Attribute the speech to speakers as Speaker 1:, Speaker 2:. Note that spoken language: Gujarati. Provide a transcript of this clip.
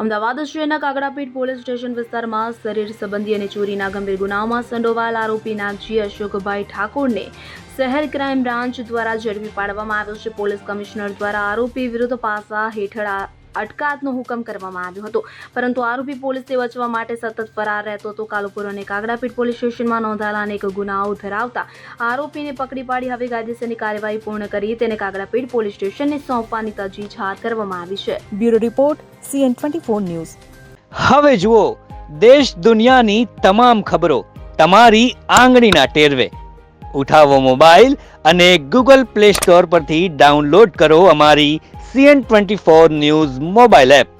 Speaker 1: અમદાવાદ શહેરના કાગડાપીઠ પોલીસ સ્ટેશન વિસ્તારમાં શરીર સંબંધી અને ચોરીના ગંભીર ગુનાઓમાં સંડોવાયેલ આરોપી નાગજી અશોકભાઈ ઠાકોરને શહેર ક્રાઇમ બ્રાન્ચ દ્વારા ઝડપી પાડવામાં આવ્યો છે. પોલીસ કમિશનર દ્વારા આરોપી વિરુદ્ધ પાસા હેઠળ અટકાયતનો હુકમ કરવામાં આવ્યો હતો, પરંતુ આરોપી પોલીસથી બચવા માટે સતત ફરાર રહેતો હતો. કાલુપુર અને કાગડાપીઠ પોલીસ સ્ટેશનમાં નોંધાયેલા અનેક ગુનાઓ ધરાવતા આરોપીને પકડી પાડી હવે કાયદેસરની કાર્યવાહી પૂર્ણ કરી તેને કાગડાપીઠ પોલીસ સ્ટેશનને સોંપવાની તજવીજ હાથ ધરવામાં આવી છે.
Speaker 2: Bureau report CN24 news.
Speaker 3: હવે જુઓ દેશ દુનિયાની તમામ ખબરો તમારી આંગળીના ટેરવે. ઉઠાવો મોબાઈલ અને Google Play Store પરથી ડાઉનલોડ કરો અમારી CN24 ન્યૂઝ મોબાઈલ એપ.